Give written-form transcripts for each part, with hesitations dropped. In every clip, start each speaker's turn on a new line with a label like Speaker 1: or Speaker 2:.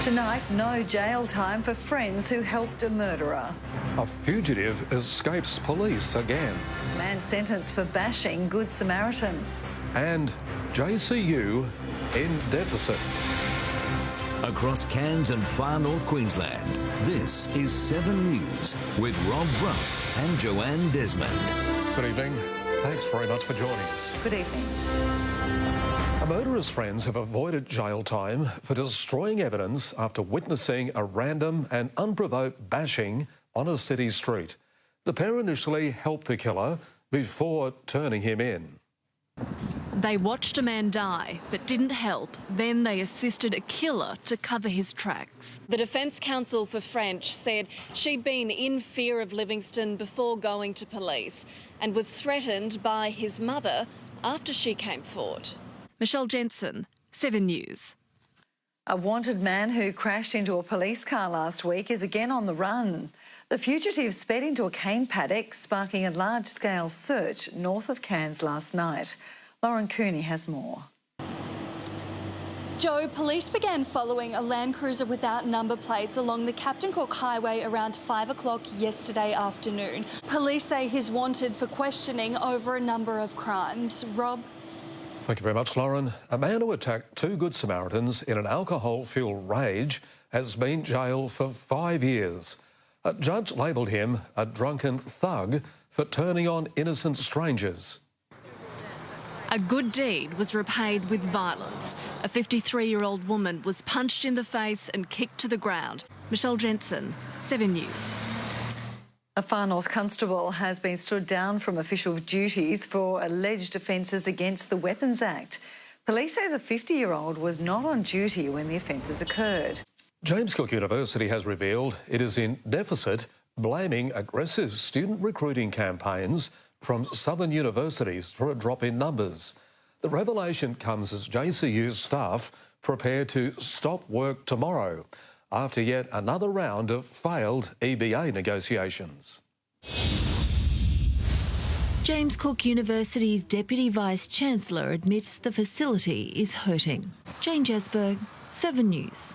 Speaker 1: Tonight, no jail time for friends who helped a murderer.
Speaker 2: A fugitive escapes police again.
Speaker 1: Man sentenced for bashing Good Samaritans.
Speaker 2: And JCU in deficit.
Speaker 3: Across Cairns and far north Queensland, this is 7 News with Rob Brough and Joanne Desmond.
Speaker 2: Good evening. Thanks very much for joining us.
Speaker 1: Good evening.
Speaker 2: A murderer's friends have avoided jail time for destroying evidence after witnessing a random and unprovoked bashing on a city street. The pair initially helped the killer before turning him in.
Speaker 4: They watched a man die, but didn't help. Then they assisted a killer to cover his tracks. The Defence Counsel for French said she'd been in fear of Livingston before going to police and was threatened by his mother after she came forward. Michelle Jensen, 7 News.
Speaker 1: A wanted man who crashed into a police car last week is again on the run. The fugitive sped into a cane paddock, sparking a large-scale search north of Cairns last night. Lauren Cooney has more.
Speaker 5: Joe, police began following a Land Cruiser without number plates along the Captain Cook Highway around 5 o'clock yesterday afternoon. Police say he's wanted for questioning over a number of crimes. Rob?
Speaker 2: Thank you very much, Lauren. A man who attacked 2 Good Samaritans in an alcohol-fueled rage has been jailed for 5 years. A judge labelled him a drunken thug for turning on innocent strangers.
Speaker 4: A good deed was repaid with violence. A 53-year-old woman was punched in the face and kicked to the ground. Michelle Jensen, 7 News.
Speaker 1: A Far North constable has been stood down from official duties for alleged offences against the Weapons Act. Police say the 50-year-old was not on duty when the offences occurred.
Speaker 2: James Cook University has revealed it is in deficit, blaming aggressive student recruiting campaigns from southern universities for a drop in numbers. The revelation comes as JCU's staff prepare to stop work tomorrow after yet another round of failed EBA negotiations.
Speaker 4: James Cook University's Deputy Vice-Chancellor admits the facility is hurting. Jane Jesberg, 7 News.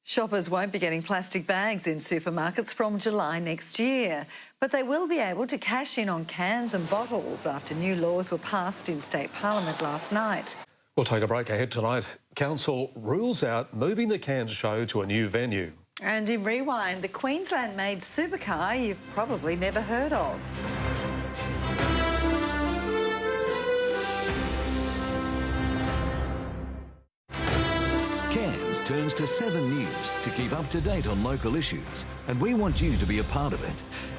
Speaker 1: Shoppers won't be getting plastic bags in supermarkets from July next year, but they will be able to cash in on cans and bottles after new laws were passed in State Parliament last night.
Speaker 2: We'll take a break ahead tonight. Council rules out moving the Cairns show to a new venue.
Speaker 1: And in Rewind, the Queensland-made supercar you've probably never heard of.
Speaker 3: Cairns turns to 7 News to keep up to date on local issues, and we want you to be a part of it.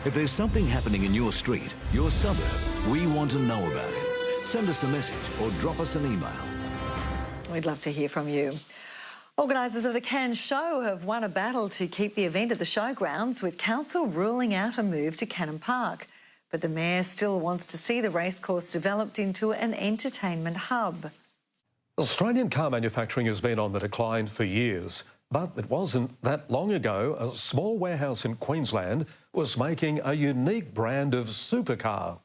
Speaker 3: If there's something happening in your street, your suburb, we want to know about it. Send us a message or drop us an email.
Speaker 1: We'd love to hear from you. Organisers of the Cairns show have won a battle to keep the event at the showgrounds, with council ruling out a move to Cannon Park. But the mayor still wants to see the racecourse developed into an entertainment hub.
Speaker 2: Australian car manufacturing has been on the decline for years, but it wasn't that long ago a small warehouse in Queensland was making a unique brand of supercar.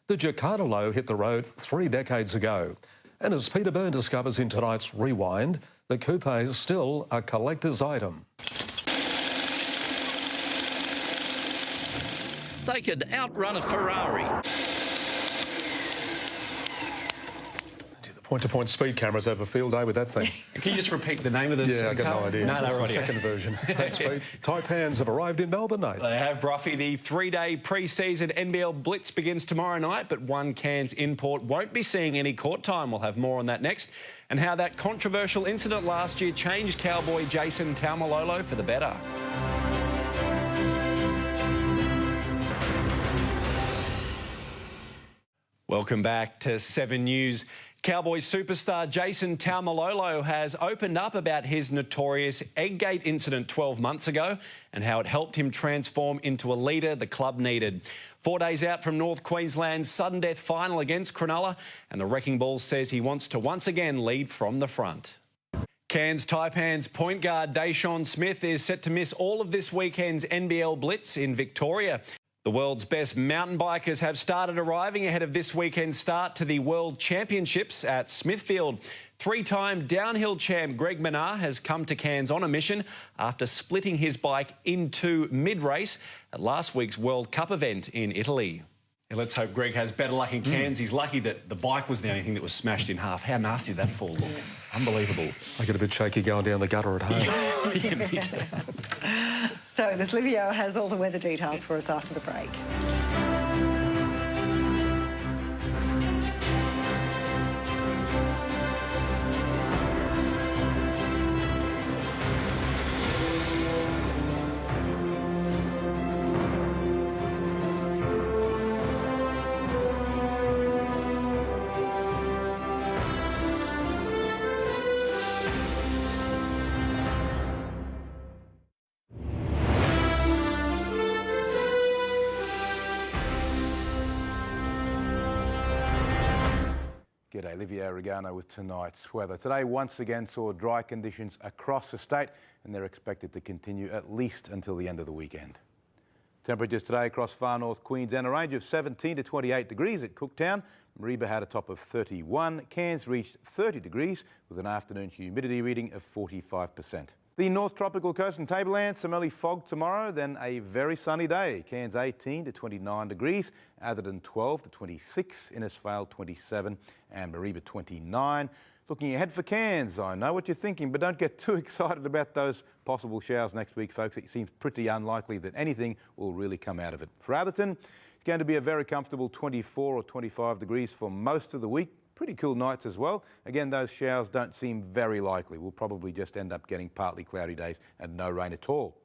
Speaker 2: The Jakarta Low hit the road 3 decades ago. And as Peter Byrne discovers in tonight's Rewind, the coupe is still a collector's item.
Speaker 6: They could outrun a Ferrari.
Speaker 2: Point-to-point speed cameras have a field day with that thing.
Speaker 7: Can you just repeat the name of this?
Speaker 2: Yeah, I got no idea.
Speaker 7: No,
Speaker 2: It's
Speaker 7: right.
Speaker 2: the second version. Thanks, Pete. Taipans have arrived in Melbourne, Nathan.
Speaker 7: They have, Bruffy. The 3-day pre-season NBL Blitz begins tomorrow night, but one Cairns import won't be seeing any court time. We'll have more on that next. And how that controversial incident last year changed cowboy Jason Taumalolo for the better. Welcome back to 7 News. Cowboy superstar Jason Taumalolo has opened up about his notorious Eggate incident 12 months ago and how it helped him transform into a leader the club needed. 4 days out from North Queensland's sudden death final against Cronulla, and the Wrecking Ball says he wants to once again lead from the front. Cairns Taipans point guard Deshaun Smith is set to miss all of this weekend's NBL Blitz in Victoria. The world's best mountain bikers have started arriving ahead of this weekend's start to the World Championships at Smithfield. Three-time downhill champ Greg Minnaar has come to Cairns on a mission after splitting his bike in two mid-race at last week's World Cup event in Italy. And let's hope Greg has better luck in Cairns. He's lucky that the bike was the only thing that was smashed in half. How nasty did that fall look? Unbelievable.
Speaker 2: I get a bit shaky going down the gutter at home.
Speaker 7: Yeah, me too.
Speaker 1: So this Livio has all the weather details for us after the break.
Speaker 8: G'day, Livio Regano with tonight's weather. Today once again saw dry conditions across the state and they're expected to continue at least until the end of the weekend. Temperatures today across far north Queensland, a range of 17 to 28 degrees at Cooktown. Mareeba had a top of 31. Cairns reached 30 degrees with an afternoon humidity reading of 45%. The North Tropical Coast and Tableland, some early fog tomorrow, then a very sunny day. Cairns 18 to 29 degrees, Atherton 12 to 26, Innisfail 27 and Mareeba 29. Looking ahead for Cairns, I know what you're thinking, but don't get too excited about those possible showers next week, folks. It seems pretty unlikely that anything will really come out of it. For Atherton, it's going to be a very comfortable 24 or 25 degrees for most of the week. Pretty cool nights as well. Again, those showers don't seem very likely. We'll probably just end up getting partly cloudy days and no rain at all.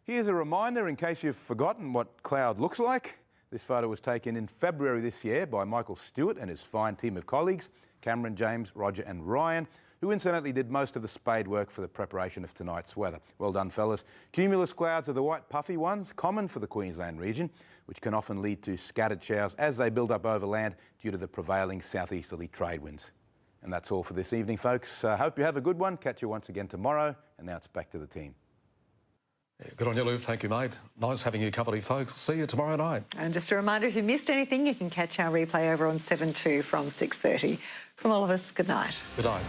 Speaker 8: Here's a reminder in case you've forgotten what cloud looks like. This photo was taken in February this year by Michael Stewart and his fine team of colleagues, Cameron, James, Roger and Ryan, who incidentally did most of the spade work for the preparation of tonight's weather. Well done, fellas. Cumulus clouds are the white puffy ones, common for the Queensland region, which can often lead to scattered showers as they build up over land due to the prevailing southeasterly trade winds. And that's all for this evening, folks. Hope you have a good one. Catch you once again tomorrow. And now it's back to the team.
Speaker 2: Good on you, Lou. Thank you, mate. Nice having your company, folks. See you tomorrow night.
Speaker 1: And just a reminder, if you missed anything, you can catch our replay over on 7/2 from 6:30. From all of us, good night.
Speaker 2: Good night.